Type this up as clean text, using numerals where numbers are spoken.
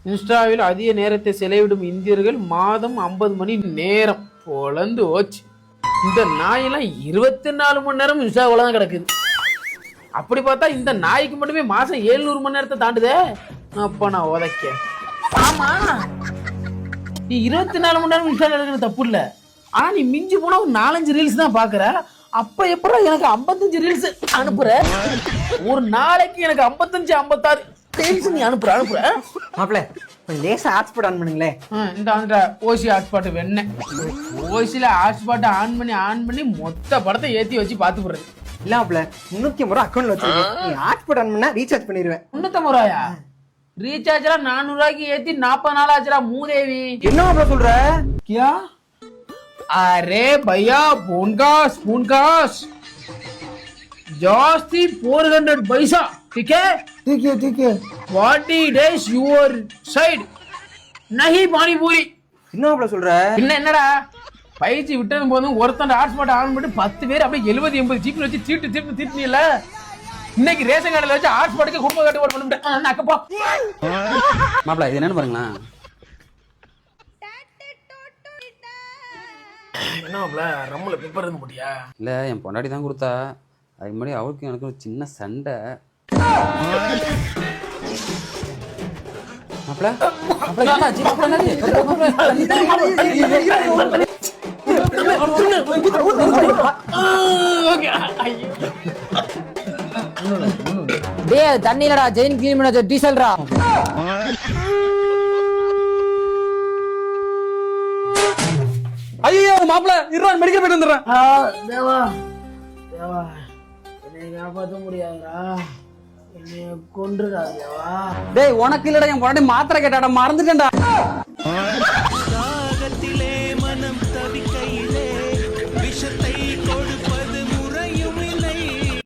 இன்ஸ்டாவில் அதிக நேரத்தை செலவிடும் இந்தியர்கள் மாதம் 50 மணி நேரம் பொழந்து ஓச்சு. இந்த நாயெல்லாம் 24 மணி நேரம் இன்ஸ்டாவில் தான் கிடக்குது. அப்படி பார்த்தா இந்த நாய்க்கு மட்டுமே மாசம் 700 மணி நேரத்தை தாண்டுதே. அப்ப நான் உதைக்க. ஆமா, நீ 24 மணி நேரம் இன்ஸ்டாவில் இருக்கிறது தப்பு இல்ல. ஆனா நீ மிஞ்சி போனா ஒரு 4-5 ரீல்ஸ் தான் பாக்குற. அப்ப எப்படா எனக்கு 55 ரீல்ஸ் அனுப்புற? ஒரு நாளைக்கு எனக்கு 55-56 ரீல்ஸ் நீ அனுப்புற? மாப்பிள்ள கொஞ்சம் லேசா ஹாட்ஸ்பாட் ஆன் பண்ணுங்களேன். இந்த ஓசி ஹாட்ஸ்பாட் வேணேன். ஓசியில ஹாட்ஸ்பாட் ஆன் பண்ணி மொத்த படத்தை ஏத்தி வச்சு பாத்து போடுறது. இல்ல மாப்பிள்ள 350 ரூபா அக்கௌண்ட்ல வச்சிருக்கேன். நீ ஹாட்ஸ்பாட் ஆன் பண்ணா ரீசார்ஜ் பண்ணிடுவேன். 350 ரூபாயா? ரீசார்ஜ் 400 ரூபாய்க்கு ஏத்தி 40 நாள் ஆச்சுடா மூதேவி. என்ன மாப்பிள்ள சொல்ற? क्या? अरे भैया फोन काश जास्ती 400 पैसा. ठीक है 40 days your side नहीं पानी पूरी. என்ன மாப்பிள்ள சொல்ற? என்னடா பயிற்சி விட்டது போதும் ஒருத்தன் ஹாட்ஸ்பாட் ஆன் பண்ணி 10 பேர் அப்படியே 70-80 ஜிபி வச்சு தீட்டுல இன்னைக்கு ரேஷன் கார்டுல வச்சு ஹாட்ஸ்பாட்டுக்கு குடும்ப கட்டு ஓட் பண்ணிட்டேன். அக்கப்பா மாப்பிள்ள இது என்னன்னு பாருங்களேன். என்ன ரம்மல பெப்பர் இருந்து போட்டியா? இல்ல என் பொண்டாடி தான் கொடுத்தா. அதுக்கு முன்னாடி அவளுக்கு எனக்கு ஒரு சின்ன சண்டை. மாப்பிள்ள டேய் தண்ணி இல்லடா, ஜெயின் கிளீன் பண்ண டீசல்டா. ஐயோ மாப்பிள்ள இருறான், மெடிக்கல் போயிட்டு வந்துடுறேன். தேவா என்னை காப்பாற்ற முடியாதுடா, என்னை கொன்றுடா தேவா. டேய் உனக்கு இல்லடா, என் பொண்டாட்டி மாத்திரை கேட்டாடா, மறந்துட்டேன்டா.